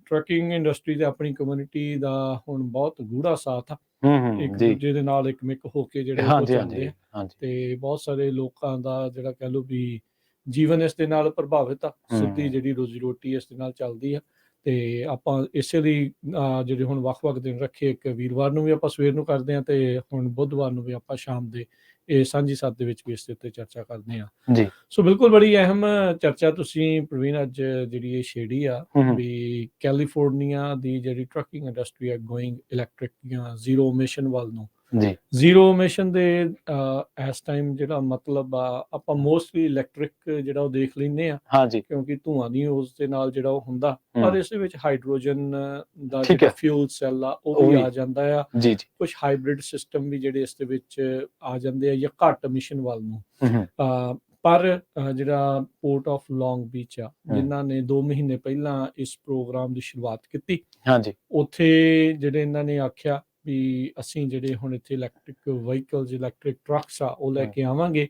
Trucking industry ਤੇ ਆਪਣੀ community ਦਾ ਹੁਣ ਬਹੁਤ ਗੂੜਾ ਸਾਥ ਆ। ਇੱਕ ਜੀ ਦੂਜੇ ਦੇ ਨਾਲ ਇੱਕ ਹੋ ਕੇ ਜਿਹੜੇ ਉਹ ਹਾਂਜੀ ਚੱਲਦੇ ਆ, ਹਾਂਜੀ ਤੇ ਬਹੁਤ ਸਾਰੇ ਲੋਕਾਂ ਦਾ ਜਿਹੜਾ ਕਹਿ ਲਓ ਵੀ ਜੀਵਨ ਇਸ ਦੇ ਨਾਲ ਪ੍ਰਭਾਵਿਤ ਆ। ਸਿੱਧੀ ਜਿਹੜੀ ਰੋਜ਼ੀ ਰੋਟੀ ਇਸ ਦੇ ਨਾਲ ਚੱਲਦੀ ਆ। ਤੇ ਆਪਾਂ ਇਸੇ ਲਈ ਜਿਹੜੇ ਹੁਣ ਵੱਖ-ਵੱਖ ਦਿਨ ਰੱਖੇ, ਇੱਕ ਵੀਰਵਾਰ ਨੂੰ ਵੀ ਆਪਾਂ ਸਵੇਰ ਨੂੰ ਕਰਦੇ ਹਾਂ, ਤੇ ਹੁਣ ਬੁੱਧਵਾਰ ਨੂੰ ਵੀ ਆਪਾਂ ਸ਼ਾਮ ਦੇ ਇਹ ਸਾਂਝੀ ਸੱਥ ਦੇ ਵਿੱਚ ਵੀ ਇਸ ਦੇ ਉੱਤੇ ਚਰਚਾ ਕਰਦੇ ਹਾਂ। ਜੀ ਸੋ ਬਿਲਕੁਲ ਬੜੀ ਅਹਿਮ ਚਰਚਾ ਤੁਸੀਂ ਪ੍ਰਵੀਨ ਅੱਜ ਜਿਹੜੀ ਇਹ ਛੇੜੀ ਆ, ਵੀ ਕੈਲੀਫੋਰਨੀਆ ਦੀ ਜਿਹੜੀ ਟਰੱਕਿੰਗ ਇੰਡਸਟਰੀ ਆ ਗੋਇੰਗ ਇਲੈਕਟ੍ਰਿਕ ਜਾਂ ਜ਼ੀਰੋ ਇਮਿਸ਼ਨ ਵੱਲ ਨੂੰ। ਜੀ ਜ਼ੀਰੋ ਇਮਿਸ਼ਨ ਦੇ ਇਸ ਟਾਈਮ ਜਿਹੜਾ ਮਤਲਬ ਆ, ਆਪਾਂ ਮੋਸਟਲੀ ਇਲੈਕਟ੍ਰਿਕ ਜਿਹੜਾ ਉਹ ਦੇਖ ਲੈਂਦੇ ਆ, ਹਾਂਜੀ ਕਿਉਂਕਿ ਧੂੰਆਂ ਨਹੀਂ ਉਸ ਦੇ ਨਾਲ ਜਿਹੜਾ ਉਹ ਹੁੰਦਾ, ਪਰ ਇਸ ਦੇ ਵਿੱਚ ਹਾਈਡਰੋਜਨ ਦਾ ਠੀਕ ਜਿਹੜਾ ਹੈ। ਫਿਊਲ ਸੈੱਲ ਆ ਉਹ ਉਹ ਵੀ ਵੀ। ਆ ਜਾਂਦਾ ਆ। ਜੀ ਜੀ ਕੁਝ ਹਾਈਬ੍ਰਿਡ ਸਿਸਟਮ ਵੀ ਜਿਹੜੇ ਇਸ ਦੇ ਵਿੱਚ ਆ ਜਾਂਦੇ ਆ, ਜਾਂ ਘੱਟ ਇਮਿਸ਼ਨ ਵੱਲ ਨੂੰ। ਪਰ ਜਿਹੜਾ ਪੋਰਟ ਆਫ ਲੌਂਗ ਬੀਚ ਆ, ਜਿਨ੍ਹਾਂ ਨੇ 2 ਮਹੀਨੇ ਪਹਿਲਾਂ ਇਸ ਪ੍ਰੋਗਰਾਮ ਦੀ ਸ਼ੁਰੂਆਤ ਕੀਤੀ, ਹਾਂਜੀ ਉੱਥੇ ਜਿਹੜੇ ਇਹਨਾਂ ਨੇ ਆਖਿਆ ਵੀ ਅਸੀਂ ਜਿਹੜੇ ਹੁਣ ਇੱਥੇ ਇਲੈਕਟ੍ਰਿਕ ਵਹੀਕਲਸ, ਇਲੈਕਟ੍ਰਿਕ ਟਰੱਕਸ ਆ ਉਹ ਲੈ ਕੇ ਆਵਾਂਗੇ।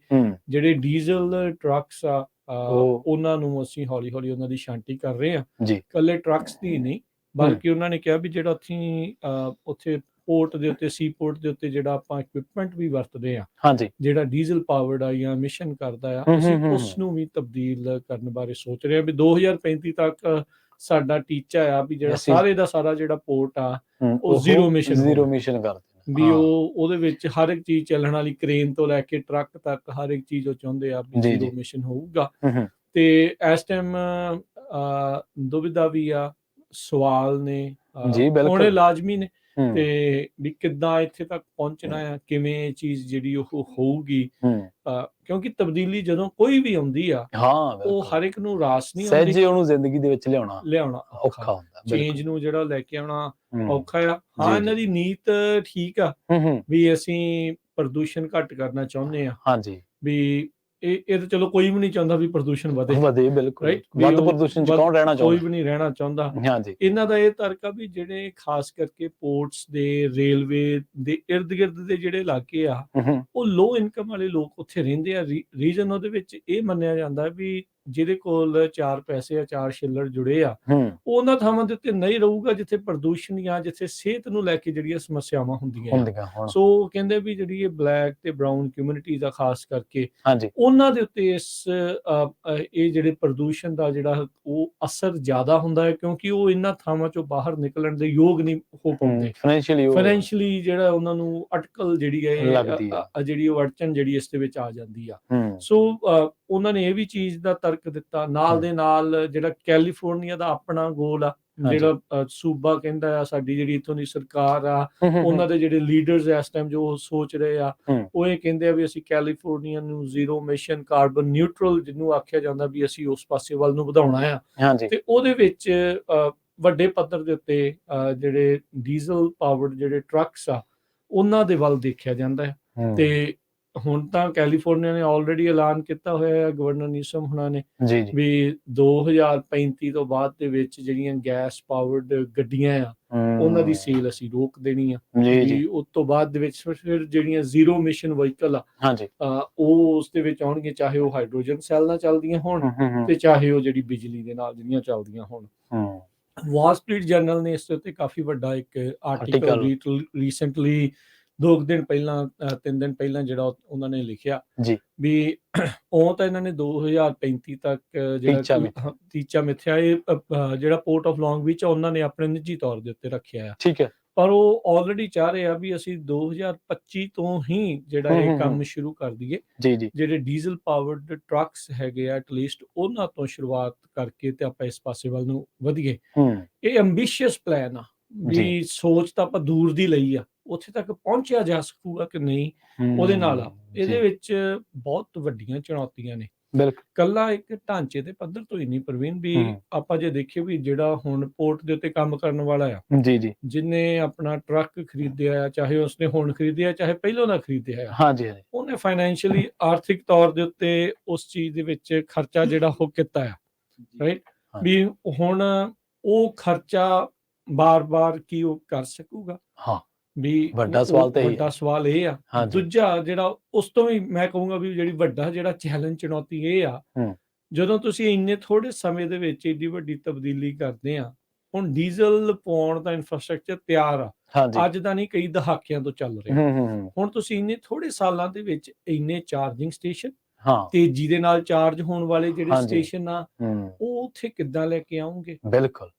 ਜਿਹੜੇ ਡੀਜ਼ਲ ਟਰੱਕਸ ਆ ਉਹਨਾਂ ਨੂੰ ਅਸੀਂ ਹੌਲੀ ਹੌਲੀ ਉਹਨਾਂ ਦੀ ਛਾਂਟੀ ਕਰ ਰਹੇ ਹਾਂ। ਜੀ ਇਕੱਲੇ ਟਰੱਕਸ ਦੀ ਨਹੀਂ, ਬਲਕਿ ਉਹਨਾਂ ਨੇ ਕਿਹਾ ਵੀ ਜਿਹੜਾ ਉੱਥੇ ਪੋਰਟ ਦੇ ਉੱਤੇ, ਸੀ ਪੋਰਟ ਦੇ ਉੱਤੇ ਜਿਹੜਾ ਆਪਾਂ ਇਕਵਿਪਮੈਂਟ ਵੀ ਵਰਤਦੇ ਆ, ਹਾਂਜੀ ਜਿਹੜਾ ਡੀਜ਼ਲ ਪਾਵਰਡ ਆ ਜਾਂ ਮਿਸ਼ਨ ਕਰਦਾ ਆ, ਅਸੀਂ ਉਸ ਨੂੰ ਵੀ ਤਬਦੀਲ ਕਰਨ ਬਾਰੇ ਸੋਚ ਰਹੇ ਹਾਂ। ਵੀ 2035 ਤੱਕ ਸਾਡਾ ਟੀਚਾ ਆ ਵੀ ਜਿਹੜਾ ਸਾਰੇ ਦਾ ਸਾਰਾ ਜਿਹੜਾ ਪੋਰਟ ਆ ਉਹ ਜ਼ੀਰੋ ਮਿਸ਼ਨ ਕਰ ਵੀ ਉਹਦੇ ਵਿੱਚ ਹਰ ਇੱਕ ਚੀਜ਼ ਚੱਲਣ ਵਾਲੀ, ਕ੍ਰੇਨ ਤੋਂ ਲੈ ਕੇ ਟਰੱਕ ਤੱਕ ਹਰ ਇੱਕ ਚੀਜ਼ ਉਹ ਚਾਹੁੰਦੇ ਆ ਵੀ ਜ਼ੀਰੋ ਮਿਸ਼ਨ ਹੋਊਗਾ। ਤੇ ਇਸ ਟਾਈਮ ਦੁਵਿਧਾ ਵੀ ਆ, ਸਵਾਲ ਨੇ, ਹੋਣੇ ਲਾਜ਼ਮੀ ਨੇ, ਤੇ ਵੀ ਕਿੱਦਾਂ ਇੱਥੇ ਤੱਕ ਪਹੁੰਚਣਾ ਆ, ਕਿਵੇਂ ਇਹ ਚੀਜ਼ ਜਿਹੜੀ ਉਹ ਹੋਊਗੀ। ਕਿਉਂਕਿ ਤਬਦੀਲੀ ਜਦੋਂ ਕੋਈ ਵੀ ਆਉਂਦੀ ਆ, ਉਹ ਹਰ ਇੱਕ ਨੂੰ ਰਾਸ ਨਹੀਂ ਆਉਂਦੀ, ਸਹਿਜੇ ਉਹਨੂੰ ਜ਼ਿੰਦਗੀ ਦੇ ਵਿੱਚ ਲਿਆਉਣਾ ਔਖਾ ਹੁੰਦਾ। ਚੇਂਜ ਨੂੰ ਜਿਹੜਾ ਲੈ ਕੇ ਆਉਣਾ ਔਖਾ ਆ। ਹਾਂ, ਇਹਨਾਂ ਦੀ ਨੀਤ ਠੀਕ ਆ ਵੀ ਅਸੀਂ ਪ੍ਰਦੂਸ਼ਣ ਘੱਟ ਕਰਨਾ ਚਾਹੁੰਦੇ ਆ। ਹਾਂਜੀ ਵੀ ਇਹ ਤਾਂ ਚਲੋ ਕੋਈ ਵੀ ਨਹੀਂ ਚਾਹੁੰਦਾ ਵੀ ਪ੍ਰਦੂਸ਼ਣ ਵਧੇ, ਬਿਲਕੁਲ। ਵੱਧ ਪ੍ਰਦੂਸ਼ਣ ਚ ਕੌਣ ਰਹਿਣਾ ਚਾਹੁੰਦਾ? ਕੋਈ ਵੀ ਨਹੀਂ ਰਹਿਣਾ ਚਾਹੁੰਦਾ। ਹਾਂਜੀ, ਇਹਨਾਂ ਦਾ ਇਹ ਤਰਕ ਆ ਵੀ ਜਿਹੜੇ ਖਾਸ ਕਰਕੇ ਪੋਰਟਸ ਦੇ, ਰੇਲਵੇ ਦੇ ਇਰਦ ਗਿਰਦ ਦੇ ਜਿਹੜੇ ਇਲਾਕੇ ਆ, ਉਹ ਲੋ ਇਨਕਮ ਵਾਲੇ ਲੋਕ ਉੱਥੇ ਰਹਿੰਦੇ ਆ। ਰੀਜਨ ਉਹਦੇ ਵਿੱਚ ਇਹ ਮੰਨਿਆ ਜਾਂਦਾ ਵੀ ਜਿਹਦੇ ਕੋਲ 4 ਪੈਸੇ ਆ, 4 ਛਿੱਲੜ ਜੁੜੇ ਆ, ਉਹਨਾਂ ਥਾਵਾਂ ਦੇ ਉੱਤੇ ਨਹੀਂ ਰਹੂਗਾ ਜਿੱਥੇ ਪ੍ਰਦੂਸ਼ਣ ਜਾਂ ਜਿੱਥੇ ਸਿਹਤ ਨੂੰ ਲੈ ਕੇ ਜਿਹੜੀਆਂ ਸਮੱਸਿਆਵਾਂ ਹੁੰਦੀਆਂ। ਸੋ ਕਹਿੰਦੇ ਵੀ ਜਿਹੜੀ ਇਹ ਬਲੈਕ ਤੇ ਬਰਾਊਨ ਕਮਿਊਨਿਟੀ ਦਾ ਖਾਸ ਕਰਕੇ ਉਹਨਾਂ ਦੇ ਉੱਤੇ ਇਹ ਜਿਹੜੇ ਪ੍ਰਦੂਸ਼ਣ ਦਾ ਜਿਹੜਾ ਉਹ ਅਸਰ ਜ਼ਿਆਦਾ ਹੁੰਦਾ ਹੈ, ਕਿਉਂਕਿ ਉਹ ਇਹਨਾਂ ਥਾਵਾਂ ਚੋਂ ਬਾਹਰ ਨਿਕਲਣ ਦੇ ਯੋਗ ਨਹੀਂ ਹੋ ਪਾਉਂਦੇ। ਫਾਈਨੈਂਸ਼ੀਅਲੀ ਜਿਹੜਾ ਉਹਨਾਂ ਨੂੰ ਅਟਕਲ ਜਿਹੜੀ ਹੈ, ਜਿਹੜੀ ਉਹ ਅੜਚਨ ਜਿਹੜੀ ਇਸ ਦੇ ਵਿੱਚ ਆ ਜਾਂਦੀ ਆ। ਸੋ ਉਹਨਾਂ ਨੇ ਇਹ ਵੀ ਚੀਜ਼ ਦਾ ਤਰਕ ਦਿੱਤਾ। ਨਾਲ ਦੇ ਨਾਲ ਜਿਹੜਾ ਕੈਲੀਫੋਰਨੀਆ ਦਾ ਆਪਣਾ ਗੋਲ ਆ, ਜਿਹੜਾ ਸੂਬਾ ਕਹਿੰਦਾ ਆ, ਸਾਡੀ ਜਿਹੜੀ ਇੱਥੋਂ ਦੀ ਸਰਕਾਰ ਆ, ਉਹਨਾਂ ਦੇ ਜਿਹੜੇ ਲੀਡਰਸ ਇਸ ਟਾਈਮ ਜੋ ਸੋਚ ਰਹੇ ਆ, ਉਹ ਇਹ ਕਹਿੰਦੇ ਆ ਵੀ ਅਸੀਂ ਕੈਲੀਫੋਰਨੀਆ ਨੂੰ ਜ਼ੀਰੋ ਇਮਿਸ਼ਨ, ਕਾਰਬਨ ਨਿਊਟਰਲ ਜਿਹਨੂੰ ਆਖਿਆ ਜਾਂਦਾ, ਵੀ ਅਸੀਂ ਉਸ ਪਾਸੇ ਵੱਲ ਨੂੰ ਵਧਾਉਣਾ ਆ। ਤੇ ਉਹਦੇ ਵਿੱਚ ਵੱਡੇ ਪੱਧਰ ਦੇ ਉੱਤੇ ਜਿਹੜੇ ਡੀਜ਼ਲ ਪਾਵਰਡ ਜਿਹੜੇ ਟਰੱਕਸ ਆ, ਉਹਨਾਂ ਦੇ ਵੱਲ ਦੇਖਿਆ ਜਾਂਦਾ ਹੈ। ਤੇ ਹੁਣ ਤਾਂ ਕੈਲੀਫੋਰਨੀਆ ਨੇ ਆਲਰੇਡੀ ਐਲਾਨ ਕੀਤਾ ਹੋਇਆ ਹੈ, ਗਵਰਨਰ ਨਿਊਸਮ ਹੁਣਾਂ ਨੇ, ਵੀ 2035 ਤੋਂ ਬਾਅਦ ਦੇ ਵਿੱਚ ਜਿਹੜੀਆਂ ਗੈਸ ਪਾਵਰਡ ਗੱਡੀਆਂ ਆ, ਉਹਨਾਂ ਦੀ ਸੇਲ ਅਸੀਂ ਰੋਕ ਦੇਣੀ ਆ। ਉਸ ਤੋਂ ਬਾਅਦ ਦੇ ਵਿੱਚ ਫਿਰ ਜਿਹੜੀਆਂ ਜ਼ੀਰੋ ਇਮਿਸ਼ਨ ਵਹੀਕਲ ਆ, ਉਹ ਉਸ ਦੇ ਵਿੱਚ ਆਉਣਗੇ, ਚਾਹੇ ਉਹ ਹਾਈਡਰੋਜਨ ਸੈੱਲ ਨਾਲ ਚੱਲਦੀਆਂ ਹੋਣ, ਤੇ ਚਾਹੇ ਉਹ ਜਿਹੜੀ ਬਿਜਲੀ ਦੇ ਨਾਲ ਜਿਹੜੀਆਂ ਚੱਲਦੀਆਂ ਹੋਣ। ਵਾਲ ਸਟਰੀਟ ਜਰਨਲ ਨੇ ਇਸ ਦੇ ਉੱਤੇ ਕਾਫੀ ਵੱਡਾ ਇੱਕ ਆਰਟੀਕਲ ਰੀਸੈਂਟਲੀ 2 ਦਿਨ ਪਹਿਲਾਂ, 3 ਦਿਨ ਪਹਿਲਾਂ ਜਿਹੜਾ ਉਹਨਾਂ ਨੇ ਲਿਖਿਆ ਵੀ ਉਹ ਤਾਂ ਇਹਨਾਂ ਨੇ 2035 ਤੱਕ ਜਿਹੜਾ ਟੀਚਾ ਮਿੱਥਿਆ, ਇਹ ਜਿਹੜਾ ਪੋਰਟ ਆਫ ਲੌਂਗ ਬੀਚ ਉਹਨਾਂ ਨੇ ਆਪਣੇ ਨਿੱਜੀ ਤੌਰ ਦੇ ਉੱਤੇ ਰੱਖਿਆ ਆ। ਪਰ ਉਹ ਆਲਰੇਡੀ ਚਾਹ ਰਹੇ ਆ ਵੀ ਅਸੀਂ 2025 ਤੋਂ ਹੀ ਜਿਹੜਾ ਇਹ ਕੰਮ ਸ਼ੁਰੂ ਕਰ ਦਈਏ। ਜਿਹੜੇ ਡੀਜ਼ਲ ਪਾਵਰਡ ਟਰੱਕਸ ਹੈਗੇ ਆ, ਐਟਲੀਸਟ ਉਹਨਾਂ ਤੋਂ ਸ਼ੁਰੂਆਤ ਕਰਕੇ ਤੇ ਆਪਾਂ ਇਸ ਪਾਸੇ ਵੱਲ ਨੂੰ ਵਧੀਏ। ਇਹ ਐਂਬੀਸ਼ੀਅਸ ਪਲਾਨ ਆ, ਵੀ ਸੋਚ ਤਾਂ ਆਪਾਂ ਦੂਰ ਦੀ ਲਈ ਆ, ਉੱਥੇ ਤੱਕ ਪਹੁੰਚਿਆ ਜਾ ਸਕੂਗਾ ਕਿ ਨਹੀਂ, ਉਹਦੇ ਨਾਲ ਆ। ਇਹਦੇ ਵਿੱਚ ਬਹੁਤ ਵੱਡੀਆਂ ਚੁਣੌਤੀਆਂ ਨੇ। ਕੱਲਾ ਇੱਕ ਢਾਂਚੇ ਦੇ ਪੱਧਰ ਤੋਂ ਹੀ ਨਹੀਂ ਪ੍ਰਵੀਨ, ਵੀ ਆਪਾਂ ਜੇ ਦੇਖੀਏ ਵੀ ਜਿਹੜਾ ਹੁਣ ਪੋਰਟ ਦੇ ਉੱਤੇ ਕੰਮ ਕਰਨ ਵਾਲਾ ਆ, ਜਿਹਨੇ ਆਪਣਾ ਟਰੱਕ ਖਰੀਦਿਆ ਆ, ਚਾਹੇ ਉਸਨੇ ਹੁਣ ਖਰੀਦਿਆ, ਚਾਹੇ ਪਹਿਲਾਂ ਦਾ ਖਰੀਦਿਆ ਆ, ਉਹਨੇ ਫਾਈਨੈਂਸ਼ੀਅਲੀ, ਆਰਥਿਕ ਤੌਰ ਦੇ ਉੱਤੇ ਉਸ ਚੀਜ਼ ਦੇ ਵਿੱਚ ਖਰਚਾ ਜਿਹੜਾ ਉਹ ਕੀਤਾ ਆ, ਰਾਈਟ। ਵੀ ਹੁਣ ਉਹ ਖਰਚਾ ਬਾਰ-ਬਾਰ ਕੀ ਉਹ ਕਰ ਸਕੂਗਾ? ਵੀ ਵੱਡਾ ਸਵਾਲ ਇਹ ਆ। ਦੂਜਾ ਜਿਹੜਾ ਉਸ ਤੋਂ ਵੀ ਮੈਂ ਕਹੂੰਗਾ ਵੀ ਜਿਹੜੀ ਵੱਡਾ ਜਿਹੜਾ ਚੈਲੰਜ, ਚੁਣੌਤੀ ਇਹ ਆ, ਜਦੋਂ ਤੁਸੀਂ ਇੰਨੇ ਥੋੜੇ ਸਮੇਂ ਦੇ ਵਿੱਚ ਏਡੀ ਵੱਡੀ ਤਬਦੀਲੀ ਕਰਦੇ ਆ, ਹੁਣ ਡੀਜ਼ਲ ਪਾਉਣ ਦਾ ਇਨਫਰਾਸਟ੍ਰਕਚਰ ਤਿਆਰ ਆ, ਹਾਂਜੀ ਅੱਜ ਦਾ ਨਹੀਂ, ਕਈ ਦਹਾਕਿਆਂ ਤੋਂ ਚੱਲ ਰਿਹਾ। ਹੁਣ ਤੁਸੀਂ ਇੰਨੇ ਥੋੜੇ ਸਾਲਾਂ ਦੇ ਵਿੱਚ ਇੰਨੇ ਚਾਰਜਿੰਗ ਸਟੇਸ਼ਨ, ਹਾਂ ਤੇਜ਼ੀ ਦੇ ਨਾਲ ਚਾਰਜ ਹੋਣ ਵਾਲੇ ਜਿਹੜੇ ਹਾਂਜੀ ਸਟੇਸ਼ਨ ਆ, ਉਹ ਉੱਥੇ ਕਿੱਦਾਂ ਲੈ ਕੇ ਆਉਂਗੇ? ਬਿਲਕੁਲ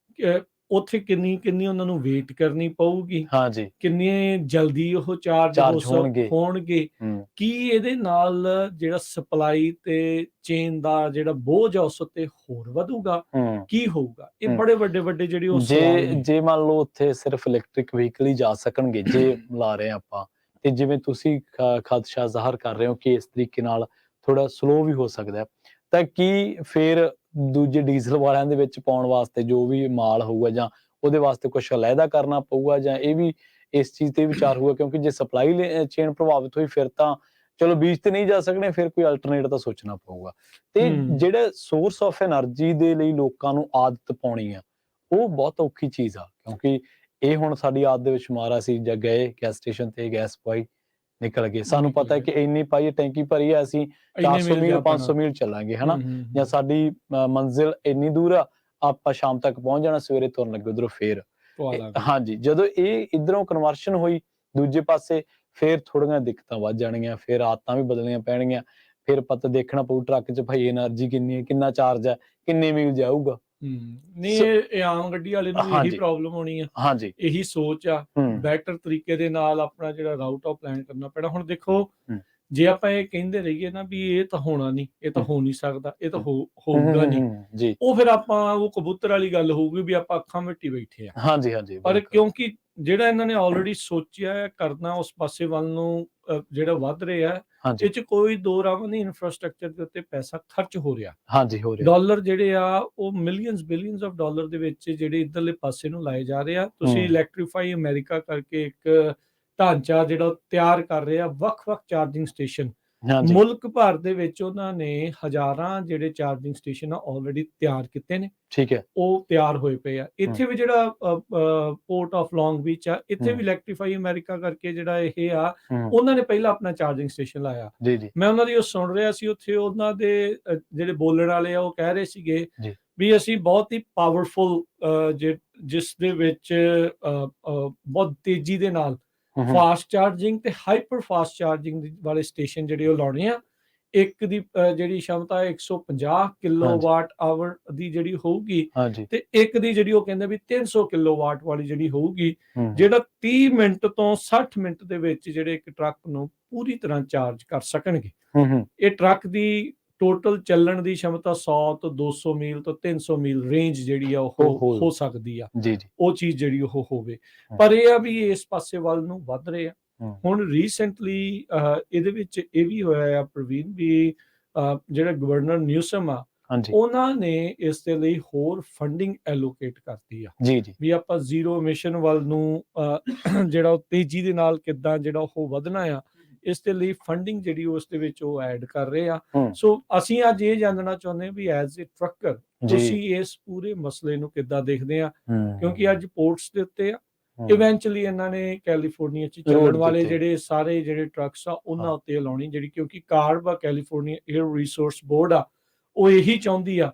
ਉੱਥੇ ਕਿੰਨੀ ਉਹਨਾਂ ਨੂੰ ਵੇਟ ਕਰਨੀ ਪਊਗੀ, ਹਾਂਜੀ ਕਿੰਨੇ ਜਲਦੀ ਉਹ ਚਾਰਜ ਹੋਣਗੇ। ਹੋਣਗੇ। ਕੀ ਇਹਦੇ ਨਾਲ ਜਿਹੜਾ ਸਪਲਾਈ ਤੇ ਚੇਨ ਦਾ ਜਿਹੜਾ ਬੋਝ ਆ ਉਸ ਉੱਤੇ ਹੋਰ ਵਧੂਗਾ, ਕੀ ਹੋਊਗਾ? ਇਹ ਬੜੇ ਵੱਡੇ ਜਿਹੜੇ ਉਹ ਸਵਾਲ ਨੇ। ਜੇ ਮੰਨ ਲਓ ਉੱਥੇ ਸਿਰਫ ਇਲੈਕਟ੍ਰਿਕ ਵਹੀਕਲ ਹੀ ਜਾ ਸਕਣਗੇ, ਜੇ ਲਾ ਰਹੇ ਆਪਾਂ, ਤੇ ਜਿਵੇਂ ਤੁਸੀਂ ਖਦਸ਼ਾ ਜ਼ਾਹਰ ਕਰ ਰਹੇ ਹੋ ਕਿ ਇਸ ਤਰੀਕੇ ਨਾਲ ਥੋੜਾ ਸਲੋ ਵੀ ਹੋ ਸਕਦਾ ਹੈ, ਤਾਂ ਕੀ ਫਿਰ ਦੂਜੇ ਡੀਜ਼ਲ ਵਾਲਿਆਂ ਦੇ ਵਿੱਚ ਪਾਉਣ ਵਾਸਤੇ ਜੋ ਵੀ ਮਾਲ ਹੋਊਗਾ ਜਾਂ ਉਹਦੇ ਵਾਸਤੇ ਕੁਝ ਅਲੱਗਾ ਕਰਨਾ ਪਊਗਾ, ਜਾਂ ਇਹ ਵੀ ਇਸ ਚੀਜ਼ ਤੇ ਵਿਚਾਰ ਹੋਊਗਾ? ਕਿਉਂਕਿ ਜੇ ਸਪਲਾਈ ਚੇਨ ਪ੍ਰਭਾਵਿਤ ਹੋਈ ਫਿਰ ਤਾਂ ਚਲੋ ਬੀਚ ਤੇ ਨਹੀਂ ਜਾ ਸਕਦੇ, ਫਿਰ ਕੋਈ ਅਲਟਰਨੇਟ ਤਾਂ ਸੋਚਣਾ ਪਊਗਾ। ਤੇ ਜਿਹੜੇ ਸੋਰਸ ਆਫ એનર્ਜੀ ਦੇ ਲਈ ਲੋਕਾਂ ਨੂੰ ਆਦਤ ਪਾਉਣੀ ਆ, ਉਹ ਬਹੁਤ ਔਖੀ ਚੀਜ਼ ਆ, ਕਿਉਂਕਿ ਇਹ ਹੁਣ ਸਾਡੀ ਆਦਤ ਦੇ ਵਿੱਚ ਸ਼ੁਮਾਰ ਆ। ਅਸੀਂ ਜਾਂ ਗਏ ਗੈਸ ਸਟੇਸ਼ਨ ਤੇ ਗੈਸ ਪਵਾਈ, ਨਿਕਲ ਗਏ, ਸਾਨੂੰ ਪਤਾ ਹੈ ਕਿ ਇੰਨੀ ਪਾਈ ਟੈਂਕੀ ਭਰੀ ਆ, ਅਸੀਂ 400 ਮੀਲ 500 ਮੀਲ ਚੱਲਾਂਗੇ, ਹਨਾ, ਜਾਂ ਸਾਡੀ ਮੰਜ਼ਿਲ ਇੰਨੀ ਦੂਰ ਆ, ਆਪਾਂ ਸ਼ਾਮ ਤੱਕ ਪਹੁੰਚ ਜਾਣਾ, ਸਵੇਰੇ ਤੁਰਨ ਲੱਗੇ ਉਧਰੋਂ ਫੇਰ। ਹਾਂਜੀ, ਜਦੋਂ ਇਹ ਇਧਰੋਂ ਕਨਵਰਸ਼ਨ ਹੋਈ ਦੂਜੇ ਪਾਸੇ, ਫਿਰ ਥੋੜੀਆਂ ਦਿੱਕਤਾਂ ਵੱਧ ਜਾਣਗੀਆਂ, ਫਿਰ ਆਦਤਾਂ ਵੀ ਬਦਲਣੀਆਂ ਪੈਣਗੀਆਂ, ਫਿਰ ਪਤਾ ਦੇਖਣਾ ਪਊ ਟਰੱਕ 'ਚ ਭਾਈ એનર્ਜੀ ਕਿੰਨੀ ਹੈ, ਕਿੰਨਾ ਚਾਰਜ ਹੈ, ਕਿੰਨੇ ਮੀਲ ਜਾਊਗਾ। ਨਹੀਂ, ਇਹ ਆਮ ਗੱਡੀ ਵਾਲੇ ਨੂੰ ਵੀ ਇਹੀ ਪ੍ਰੋਬਲਮ ਹੋਣੀ ਆ। ਹਾਂਜੀ, ਇਹੀ ਸੋਚ ਆ। ਬੈਟਰ ਤਰੀਕੇ ਦੇ ਨਾਲ ਆਪਣਾ ਜਿਹੜਾ ਰਾਊਟ ਆ ਪਲਾਨ ਕਰਨਾ ਪੈਣਾ। ਹੁਣ ਦੇਖੋ, ਜੇ ਆਪਾਂ ਇਹ ਕਹਿੰਦੇ ਰਹੀਏ ਨਾ ਵੀ ਇਹ ਤਾਂ ਹੋਣਾ ਨਹੀਂ, ਇਹ ਤਾਂ ਹੋ ਨਹੀਂ ਸਕਦਾ, ਇਹ ਤਾਂ ਹੋਊਗਾ ਨਹੀਂ, ਉਹ ਫਿਰ ਆਪਾਂ ਉਹ ਕਬੂਤਰ ਵਾਲੀ ਗੱਲ ਹੋਊਗੀ ਵੀ ਆਪਾਂ ਅੱਖਾਂ ਮੀਟੀ ਬੈਠੇ ਆ। ਹਾਂਜੀ ਹਾਂਜੀ, ਪਰ ਕਿਉਂਕਿ ਜਿਹੜਾ ਇਹਨਾਂ ਨੇ ਆਲਰੇਡੀ ਸੋਚਿਆ ਹੈ ਕਰਨਾ, ਉਸ ਪਾਸੇ ਵੱਲ ਨੂੰ ਜਿਹੜਾ ਵੱਧ ਰਿਹਾ, ਇਹ 'ਚ ਕੋਈ ਦੋ ਰਾਹ ਨਹੀਂ। ਇਨਫਰਾਸਟ੍ਰਕਚਰ ਦੇ ਉੱਤੇ ਪੈਸਾ ਖਰਚ ਹੋ ਰਿਹਾ, ਡਾਲਰ ਜਿਹੜੇ ਆ ਉਹ ਬਿਲੀਅਨਸ ਆਫ ਡਾਲਰ ਦੇ ਵਿੱਚ ਜਿਹੜੇ ਇੱਧਰਲੇ ਪਾਸੇ ਨੂੰ ਲਾਏ ਜਾ ਰਹੇ ਆ। ਤੁਸੀਂ ਇਲੈਕਟ੍ਰੀਫਾਈ ਅਮਰੀਕਾ ਕਰਕੇ ਇੱਕ ਢਾਂਚਾ ਜਿਹੜਾ ਤਿਆਰ ਕਰ ਰਿਹਾ, ਵੱਖ-ਵੱਖ ਚਾਰਜਿੰਗ ਸਟੇਸ਼ਨ ਮੁਲਕ ਭਰ ਦੇ ਵਿੱਚ ਉਹਨਾਂ ਨੇ ਹਜ਼ਾਰਾਂ ਜਿਹੜੇ ਚਾਰਜਿੰਗ ਸਟੇਸ਼ਨ ਆ ਆਲਰੇਡੀ ਤਿਆਰ ਕੀਤੇ ਨੇ। ਠੀਕ ਹੈ, ਉਹ ਤਿਆਰ ਹੋਏ ਪਏ ਆ। ਇੱਥੇ ਵੀ ਜਿਹੜਾ ਪੋਰਟ ਆਫ ਲੌਂਗ ਬੀਚ ਆ, ਇੱਥੇ ਵੀ ਇਲੈਕਟ੍ਰੀਫਾਈ ਅਮਰੀਕਾ ਕਰਕੇ ਜਿਹੜਾ ਇਹ ਆ, ਉਹਨਾਂ ਨੇ ਪਹਿਲਾਂ ਆਪਣਾ ਚਾਰਜਿੰਗ ਸਟੇਸ਼ਨ ਲਾਇਆ। ਮੈਂ ਉਹਨਾਂ ਦੀ ਉਹ ਸੁਣ ਰਿਹਾ ਸੀ, ਉੱਥੇ ਉਹਨਾਂ ਦੇ ਜਿਹੜੇ ਬੋਲਣ ਵਾਲੇ ਆ ਉਹ ਕਹਿ ਰਹੇ ਸੀਗੇ ਵੀ ਅਸੀਂ ਬਹੁਤ ਹੀ ਪਾਵਰਫੁਲ, ਜਿਸ ਦੇ ਵਿੱਚ ਬਹੁਤ ਤੇਜ਼ੀ ਦੇ ਨਾਲ ਫਾਸਟ ਚਾਰਜਿੰਗ ਤੇ ਹਾਈਪਰ ਫਾਸਟ ਚਾਰਜਿੰਗ ਵਾਲੇ ਸਟੇਸ਼ਨ ਜਿਹੜੇ ਉਹ ਲਾਉਣੇ ਆ। ਇੱਕ ਦੀ ਜਿਹੜੀ ਸ਼ਮਤਾ 150 ਕਿਲੋਵਾਟ ਆਵਰ ਦੀ ਜਿਹੜੀ ਹੋਊਗੀ, ਤੇ ਇੱਕ ਦੀ ਜਿਹੜੀ ਉਹ ਕਹਿੰਦੇ ਵੀ 300 ਕਿਲੋਵਾਟ ਵਾਲੀ ਜਿਹੜੀ ਹੋਊਗੀ, ਜਿਹੜਾ 30 ਮਿੰਟ ਤੋਂ 60 ਮਿੰਟ ਦੇ ਵਿੱਚ ਜਿਹੜੇ ਇੱਕ ਟਰੱਕ ਨੂੰ ਪੂਰੀ ਤਰ੍ਹਾਂ ਚਾਰਜ ਕਰ ਸਕਣਗੇ। ਇਹ ਟਰੱਕ ਦੀ ਟੋਟਲ ਚੱਲਣ ਦੀ ਸ਼ਮਤਾ 100 ਤੋਂ 200 ਮੀਲ ਤੋਂ 300 ਮੀਲ ਰੇਂਜ ਜਿਹੜੀ ਆ ਉਹ ਹੋ ਸਕਦੀ ਆ। ਉਹ ਚੀਜ਼ ਜਿਹੜੀ ਉਹ ਹੋਵੇ, ਪਰ ਇਹ ਆ ਵੀ ਇਸ ਪਾਸੇ ਵੱਲ ਨੂੰ ਵੱਧ ਰਹੇ ਆ। ਹੁਣ ਰੀਸੈਂਟਲੀ ਇਹਦੇ ਵਿੱਚ ਇਹ ਵੀ ਹੋਇਆ ਆ ਪ੍ਰਵੀਨ, ਵੀ ਜਿਹੜਾ ਗਵਰਨਰ ਨਿਊਸਮ ਆ, ਉਹਨਾਂ ਨੇ ਇਸ ਦੇ ਲਈ ਹੋਰ ਫੰਡਿੰਗ ਐਲੋਕੇਟ ਕਰਤੀ ਆ ਵੀ ਆਪਾਂ ਜ਼ੀਰੋ ਐਮਿਸ਼ਨ ਵੱਲ ਨੂੰ ਜਿਹੜਾ ਉਹ ਤੇਜ਼ੀ ਦੇ ਨਾਲ ਕਿੱਦਾਂ ਜਿਹੜਾ ਉਹ ਵਧਣਾ ਆ, ਇਸ ਦੇ ਲਈ ਫੰਡਿੰਗ ਜਿਹੜੀ ਉਸ ਦੇ ਵਿੱਚ ਉਹ ਐਡ ਕਰ ਰਹੇ ਆ। ਸੋ ਅਸੀਂ ਅੱਜ ਇਹ ਜਾਣਨਾ ਚਾਹੁੰਦੇ ਵੀ ਐਜ਼ ਏ ਟਰੱਕਰ ਤੁਸੀਂ ਇਸ ਪੂਰੇ ਮਸਲੇ ਨੂੰ ਕਿੱਦਾਂ ਦੇਖਦੇ ਆ, ਕਿਉਂਕਿ ਅੱਜ ਪੋਰਟਸ ਦੇ ਉੱਤੇ ਆ, ਇਵੈਂਚੁਅਲੀ ਇਹਨਾਂ ਨੇ ਕੈਲੀਫੋਰਨੀਆ 'ਚ ਚੱਲਣ ਵਾਲੇ ਜਿਹੜੇ ਸਾਰੇ ਜਿਹੜੇ ਟਰੱਕਸ ਆ ਉਹਨਾਂ ਉੱਤੇ ਲਾਉਣੀ, ਜਿਹੜੀ ਕਿਉਂਕਿ ਕਾਰਬ ਆ, ਕੈਲੀਫੋਰਨੀਆ 에ਅਰ ਰਿਸੋਰਸ ਬੋਰਡ ਆ, ਉਹ ਇਹੀ ਚਾਹੁੰਦੀ ਆ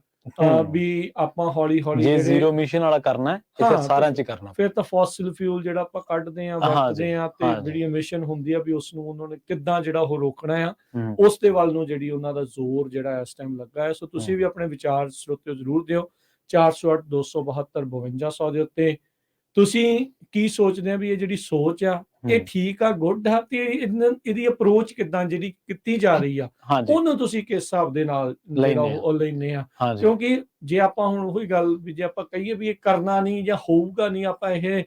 ਵੀ ਆਪਾਂ ਹੌਲੀ-ਹੌਲੀ ਜੇ ਜ਼ੀਰੋ ਐਮਿਸ਼ਨ ਵਾਲਾ ਕਰਨਾ ਹੈ ਤੇ ਫਿਰ ਸਾਰਿਆਂ 'ਚ ਕਰਨਾ, ਫਿਰ ਤਾਂ ਫੋਸਿਲ ਫਿਊਲ ਜਿਹੜਾ ਆਪਾਂ ਕੱਢਦੇ ਆ, ਵਰਤਦੇ ਆ, ਤੇ ਜਿਹੜੀ ਐਮਿਸ਼ਨ ਹੁੰਦੀ ਆ ਵੀ ਉਸ ਨੂੰ ਉਹਨਾਂ ਨੇ ਕਿੱਦਾਂ ਜਿਹੜਾ ਉਹ ਰੋਕਣਾ ਆ, ਉਸ ਦੇ ਵੱਲ ਨੂੰ ਜਿਹੜੀ ਉਹਨਾਂ ਦਾ ਜ਼ੋਰ ਜਿਹੜਾ ਇਸ ਟਾਈਮ ਲੱਗਾ ਹੈ। ਸੋ ਤੁਸੀਂ ਵੀ ਆਪਣੇ ਵਿਚਾਰ ਸਰੋਤਿਓ ਜ਼ਰੂਰ ਦਿਓ 408 272 5200 ਦੇ ਉੱਤੇ। ਤੁਸੀਂ ਕੀ ਸੋਚਦੇ ਆ ਵੀ ਇਹ ਜਿਹੜੀ ਸੋਚ ਆ ਇਹ ਠੀਕ ਆ, ਗੁੱਡ ਆ, ਤੇ ਇਹਦੀ ਅਪਰੋਚ ਕਿੱਦਾਂ ਜਿਹੜੀ ਕੀਤੀ ਜਾ ਰਹੀ ਆ, ਉਹਨੂੰ ਤੁਸੀਂ ਕਿਸ ਹਿਸਾਬ ਦੇ ਨਾਲ ਉਹ ਲੈਂਦੇ ਆ? ਕਿਉਂਕਿ ਜੇ ਆਪਾਂ ਹੁਣ ਉਹੀ ਗੱਲ ਵੀ ਜੇ ਆਪਾਂ ਕਹੀਏ ਵੀ ਇਹ ਕਰਨਾ ਨਹੀਂ ਜਾਂ ਹੋਊਗਾ ਨਹੀਂ, ਆਪਾਂ ਇਹ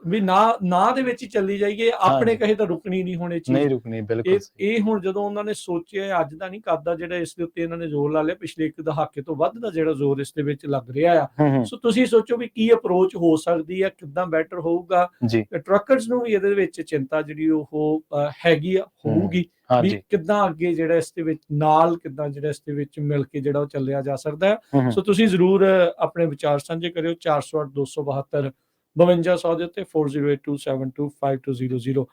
ਵੀ ਨਾ ਦੇ ਵਿੱਚ ਹੀ ਚੱਲੀ ਜਾਈਏ, ਆਪਣੇ ਕਹੇ ਤਾਂ ਰੁਕਣੀ ਨਹੀਂ ਹੁਣ ਇਹ ਚੀਜ਼, ਨਹੀਂ ਰੁਕਣੀ ਬਿਲਕੁਲ। ਇਹ ਹੁਣ ਜਦੋਂ ਉਹਨਾਂ ਨੇ ਸੋਚਿਆ, ਅੱਜ ਦਾ ਨਹੀਂ ਕਰਦਾ, ਜਿਹੜਾ ਇਸ ਦੇ ਉੱਤੇ ਇਹਨਾਂ ਨੇ ਜ਼ੋਰ ਲਾ ਲਿਆ, ਪਿਛਲੇ ਇੱਕ ਦਹਾਕੇ ਤੋਂ ਵੱਧ ਦਾ ਜਿਹੜਾ ਜ਼ੋਰ ਇਸ ਦੇ ਵਿੱਚ ਲੱਗ ਰਿਹਾ ਆ। ਸੋ ਤੁਸੀਂ ਸੋਚੋ ਵੀ ਕੀ ਅਪਰੋਚ ਹੋ ਸਕਦੀ ਆ, ਕਿੱਦਾਂ ਬੈਟਰ ਹੋਊਗਾ। ਟਰੱਕਰਸ ਨੂੰ ਵੀ ਇਹਦੇ ਵਿੱਚ ਚਿੰਤਾ ਜਿਹੜੀ ਉਹ ਹੈਗੀ ਆ, ਹੋਊਗੀ ਵੀ ਕਿੱਦਾਂ ਅੱਗੇ ਜਿਹੜਾ ਇਸ ਦੇ ਵਿੱਚ ਨਾਲ ਕਿੱਦਾਂ ਜਿਹੜਾ ਇਸ ਦੇ ਵਿੱਚ ਮਿਲ ਕੇ ਜਿਹੜਾ ਉਹ ਚੱਲਿਆ ਜਾ ਸਕਦਾ ਹੈ। ਸੋ ਤੁਸੀਂ ਜ਼ਰੂਰ ਆਪਣੇ ਵਿਚਾਰ ਸਾਂਝੇ ਕਰਿਓ 408 272 5200 ਦੇ ਉੱਤੇ 4082725200।